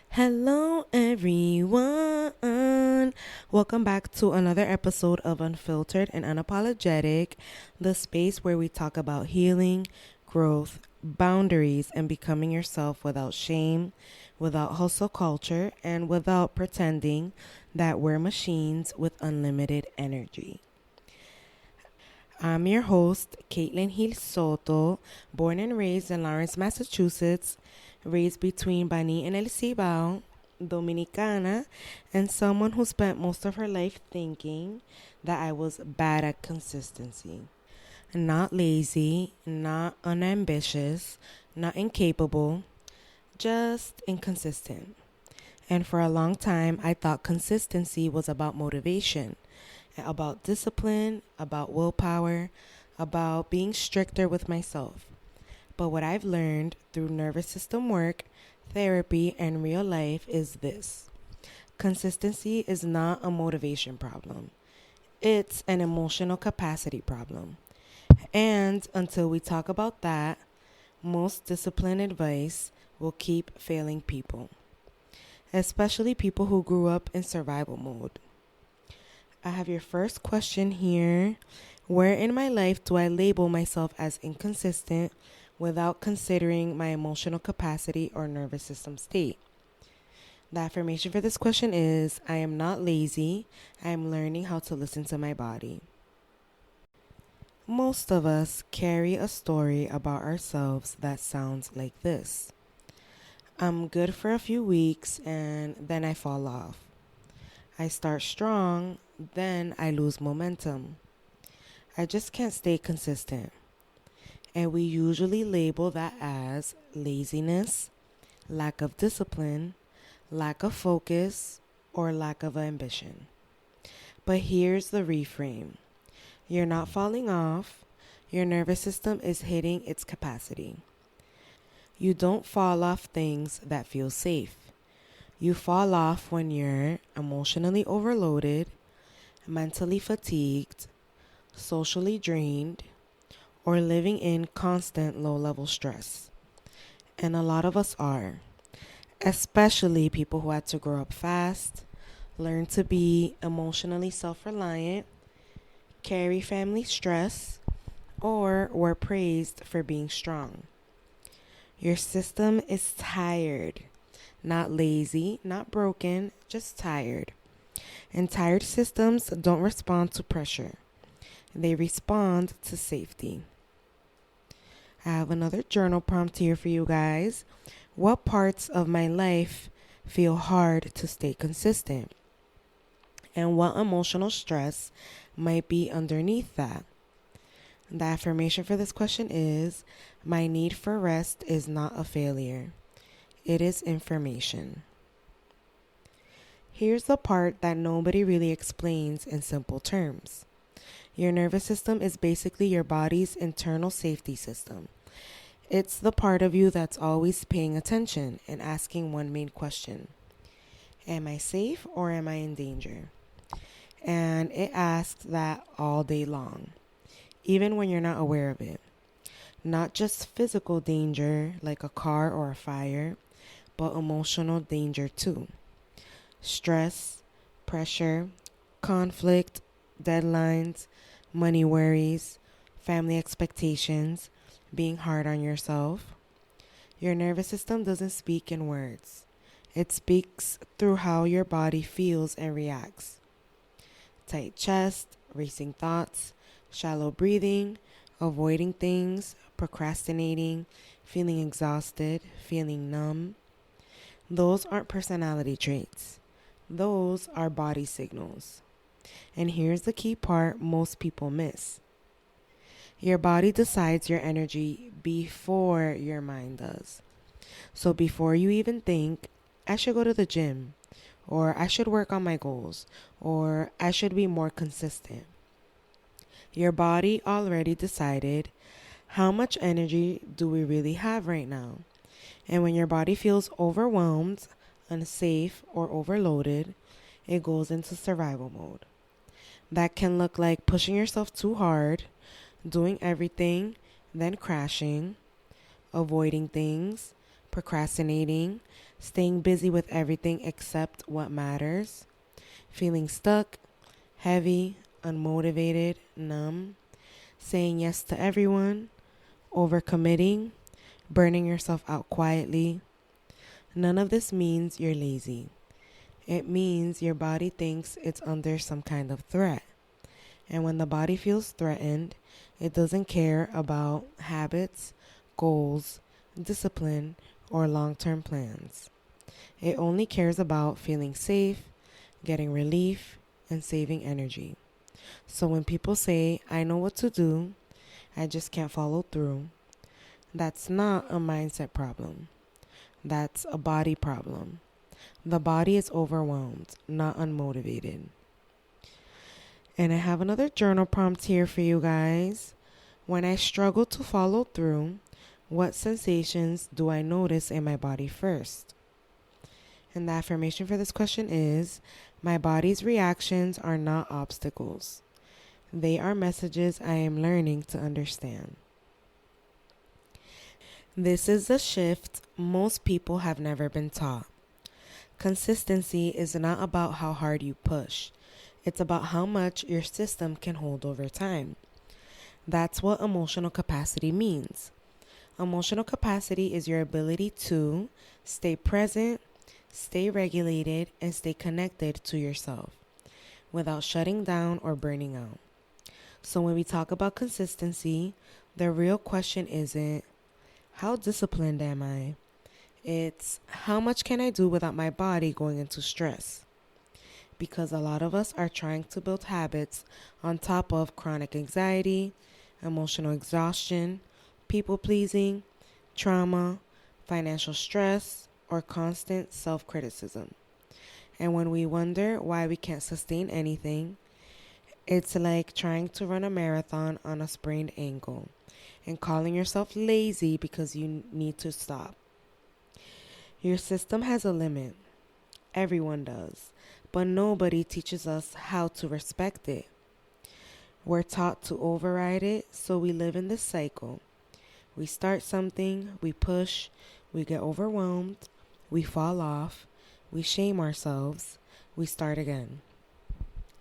Hello, everyone. Welcome back to another episode of Unfiltered and Unapologetic, the space where we talk about healing, growth, boundaries, and becoming yourself without shame, without hustle culture, and without pretending that we're machines with unlimited energy. I'm your host, Caitlin Gil-Soto, born and raised in Lawrence, Massachusetts, raised between Bani and El Cibao, Dominicana, and someone who spent most of her life thinking that I was bad at consistency. Not lazy, not unambitious, not incapable, just inconsistent. And for a long time, I thought consistency was about motivation, about discipline, about willpower, about being stricter with myself. But what I've learned through nervous system work, therapy, and real life is this: consistency is not a motivation problem, it's an emotional capacity problem. And until we talk about that, most discipline advice will keep failing people, especially people who grew up in survival mode. I have your first question here. Where in my life do I label myself as inconsistent without considering my emotional capacity or nervous system state? The affirmation for this question is: I am not lazy. I am learning how to listen to my body. Most of us carry a story about ourselves that sounds like this: I'm good for a few weeks and then I fall off. I start strong, then I lose momentum. I just can't stay consistent. And we usually label that as laziness, lack of discipline, lack of focus, or lack of ambition. But here's the reframe: you're not falling off, your nervous system is hitting its capacity. You don't fall off things that feel safe. You fall off when you're emotionally overloaded, mentally fatigued, socially drained, or living in constant low level stress. And a lot of us are, especially people who had to grow up fast, learn to be emotionally self reliant, carry family stress, or were praised for being strong. Your system is tired, not lazy, not broken, just tired. And tired systems don't respond to pressure, they respond to safety. I have another journal prompt here for you guys. What parts of my life feel hard to stay consistent? And what emotional stress might be underneath that? The affirmation for this question is: my need for rest is not a failure, it is information. Here's the part that nobody really explains in simple terms. Your nervous system is basically your body's internal safety system. It's the part of you that's always paying attention and asking one main question: am I safe or am I in danger? And it asks that all day long, even when you're not aware of it. Not just physical danger like a car or a fire, but emotional danger too. Stress, pressure, conflict, deadlines, money worries, family expectations, being hard on yourself. Your nervous system doesn't speak in words. It speaks through how your body feels and reacts. Tight chest, racing thoughts, shallow breathing, avoiding things, procrastinating, feeling exhausted, feeling numb. Those aren't personality traits. Those are body signals. And here's the key part most people miss: your body decides your energy before your mind does. So before you even think, I should go to the gym, or I should work on my goals, or I should be more consistent, your body already decided how much energy do we really have right now. And when your body feels overwhelmed, unsafe, or overloaded, it goes into survival mode. That can look like pushing yourself too hard, doing everything, then crashing, avoiding things, procrastinating, staying busy with everything except what matters, feeling stuck, heavy, unmotivated, numb, saying yes to everyone, overcommitting, burning yourself out quietly. None of this means you're lazy. It means your body thinks it's under some kind of threat. And when the body feels threatened, it doesn't care about habits, goals, discipline, or long-term plans. It only cares about feeling safe, getting relief, and saving energy. So when people say, I know what to do, I just can't follow through, that's not a mindset problem. That's a body problem. The body is overwhelmed, not unmotivated. And I have another journal prompt here for you guys. When I struggle to follow through, what sensations do I notice in my body first? And the affirmation for this question is, my body's reactions are not obstacles. They are messages I am learning to understand. This is a shift most people have never been taught. Consistency is not about how hard you push. It's about how much your system can hold over time. That's what emotional capacity means. Emotional capacity is your ability to stay present, stay regulated, and stay connected to yourself without shutting down or burning out. So when we talk about consistency, the real question isn't, how disciplined am I? It's, how much can I do without my body going into stress? Because a lot of us are trying to build habits on top of chronic anxiety, emotional exhaustion, people pleasing, trauma, financial stress, or constant self-criticism. And when we wonder why we can't sustain anything, it's like trying to run a marathon on a sprained ankle and calling yourself lazy because you need to stop. Your system has a limit. Everyone does. But nobody teaches us how to respect it. We're taught to override it, so we live in this cycle. We start something, we push, we get overwhelmed, we fall off, we shame ourselves, we start again.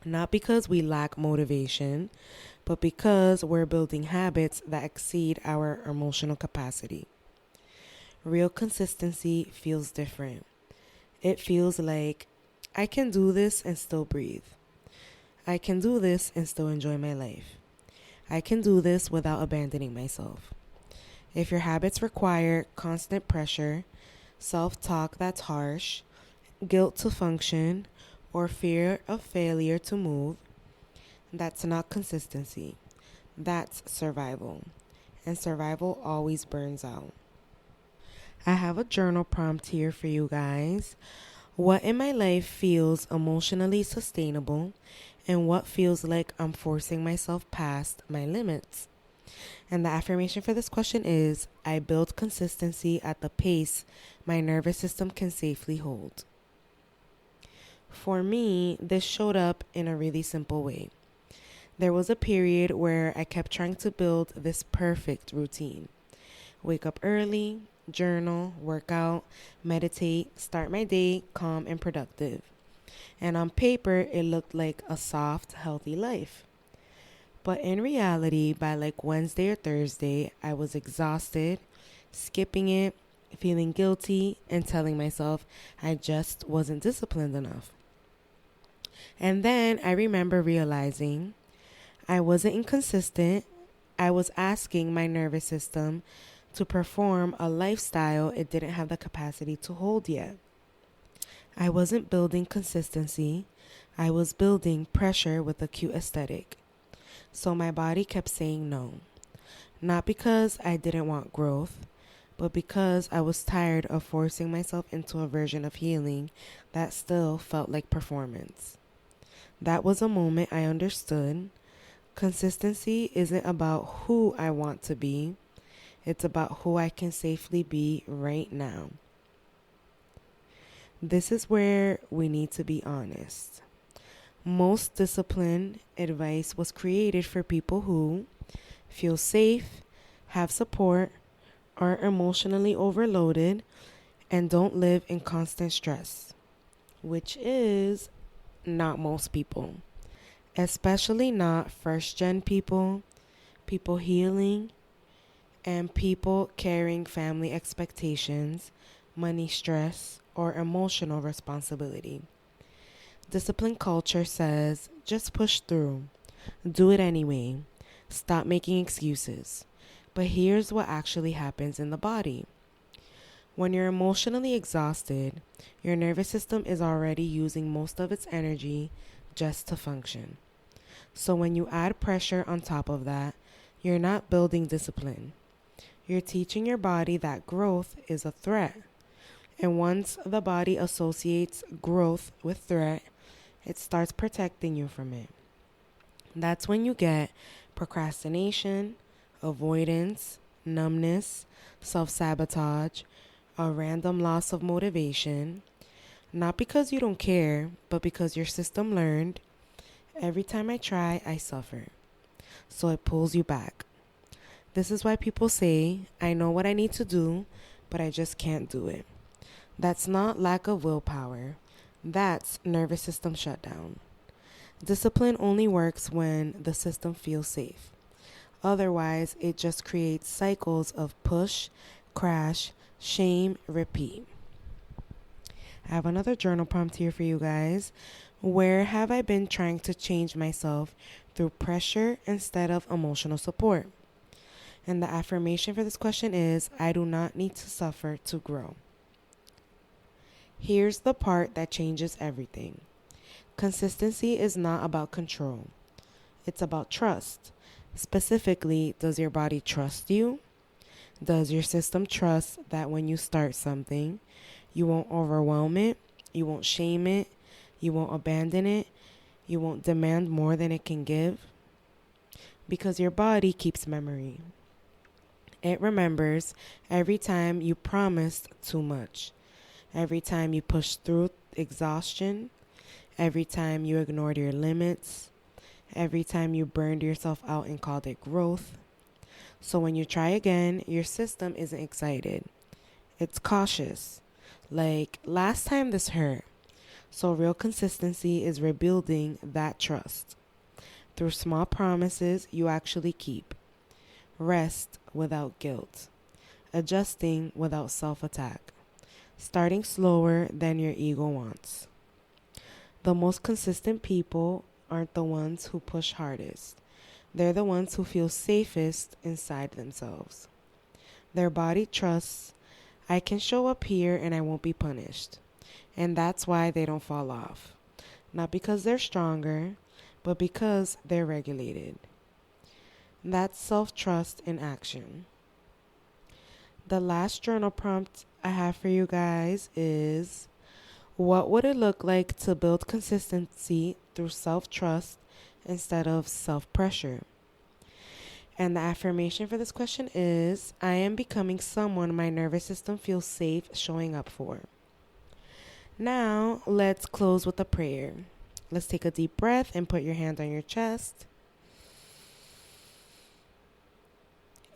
Not because we lack motivation, but because we're building habits that exceed our emotional capacity. Real consistency feels different. It feels like, I can do this and still breathe. I can do this and still enjoy my life. I can do this without abandoning myself. If your habits require constant pressure, self-talk that's harsh, guilt to function, or fear of failure to move, that's not consistency. That's survival. And survival always burns out. I have a journal prompt here for you guys. What in my life feels emotionally sustainable, and what feels like I'm forcing myself past my limits? And the affirmation for this question is, I build consistency at the pace my nervous system can safely hold. For me, this showed up in a really simple way. There was a period where I kept trying to build this perfect routine. Wake up early, journal, work out, meditate, start my day calm and productive. And on paper, it looked like a soft, healthy life. But in reality, by like Wednesday or Thursday, I was exhausted, skipping it, feeling guilty, and telling myself I just wasn't disciplined enough. And then I remember realizing I wasn't inconsistent. I was asking my nervous system to perform a lifestyle it didn't have the capacity to hold yet. I wasn't building consistency. I was building pressure with a cute aesthetic. So my body kept saying no. Not because I didn't want growth, but because I was tired of forcing myself into a version of healing that still felt like performance. That was a moment I understood. Consistency isn't about who I want to be. It's about who I can safely be right now. This is where we need to be honest. Most discipline advice was created for people who feel safe, have support, are emotionally overloaded, and don't live in constant stress, which is not most people, especially not first gen people, people healing, and people carrying family expectations, money stress, or emotional responsibility. Discipline culture says just push through, do it anyway, stop making excuses. But here's what actually happens in the body. When you're emotionally exhausted, your nervous system is already using most of its energy just to function. So when you add pressure on top of that, you're not building discipline. You're teaching your body that growth is a threat. And once the body associates growth with threat, it starts protecting you from it. That's when you get procrastination, avoidance, numbness, self sabotage, a random loss of motivation, not because you don't care, but because your system learned every time I try, I suffer. So it pulls you back. This is why people say, I know what I need to do, but I just can't do it. That's not lack of willpower. That's nervous system shutdown. Discipline only works when the system feels safe. Otherwise, it just creates cycles of push, crash, shame, repeat. I have another journal prompt here for you guys. Where have I been trying to change myself through pressure instead of emotional support? And the affirmation for this question is, I do not need to suffer to grow. Here's the part that changes everything. Consistency is not about control. It's about trust. Specifically, does your body trust you? Does your system trust that when you start something, you won't overwhelm it, you won't shame it, you won't abandon it, you won't demand more than it can give? Because your body keeps memory. It remembers every time you promised too much, every time you pushed through exhaustion, every time you ignored your limits, every time you burned yourself out and called it growth. So when you try again, your system isn't excited. It's cautious. Like, last time this hurt. So real consistency is rebuilding that trust through small promises you actually keep. Rest without guilt. Adjusting without self-attack. Starting slower than your ego wants. The most consistent people aren't the ones who push hardest. They're the ones who feel safest inside themselves. Their body trusts, I can show up here and I won't be punished. And that's why they don't fall off. Not because they're stronger, but because they're regulated. That's self-trust in action. The last journal prompt I have for you guys is, what would it look like to build consistency through self-trust instead of self-pressure? And the affirmation for this question is, I am becoming someone my nervous system feels safe showing up for. Now, let's close with a prayer. Let's take a deep breath and put your hand on your chest.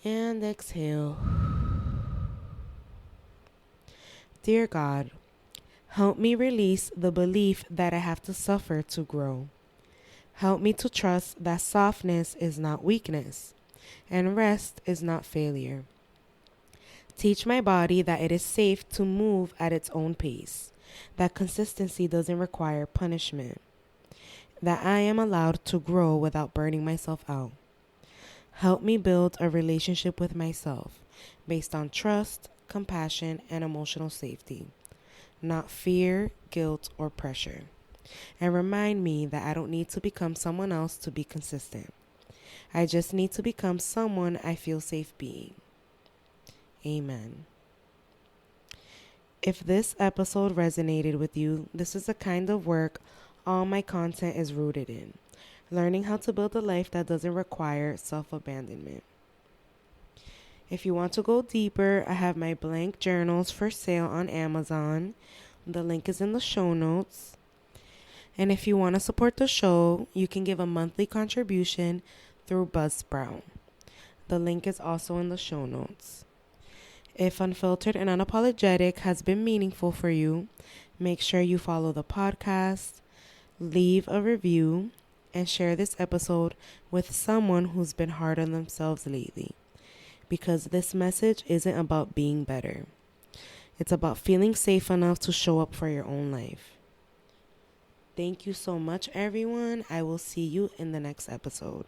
And exhale. Dear God, help me release the belief that I have to suffer to grow. Help me to trust that softness is not weakness and rest is not failure. Teach my body that it is safe to move at its own pace, that consistency doesn't require punishment, that I am allowed to grow without burning myself out. Help me build a relationship with myself based on trust, compassion, and emotional safety, not fear, guilt, or pressure. And remind me that I don't need to become someone else to be consistent. I just need to become someone I feel safe being. Amen. If this episode resonated with you, this is the kind of work all my content is rooted in. Learning how to build a life that doesn't require self-abandonment. If you want to go deeper, I have my blank journals for sale on Amazon. The link is in the show notes. And if you want to support the show, you can give a monthly contribution through Buzzsprout. The link is also in the show notes. If Unfiltered and Unapologetic has been meaningful for you, make sure you follow the podcast, leave a review, and share this episode with someone who's been hard on themselves lately. Because this message isn't about being better. It's about feeling safe enough to show up for your own life. Thank you so much, everyone. I will see you in the next episode.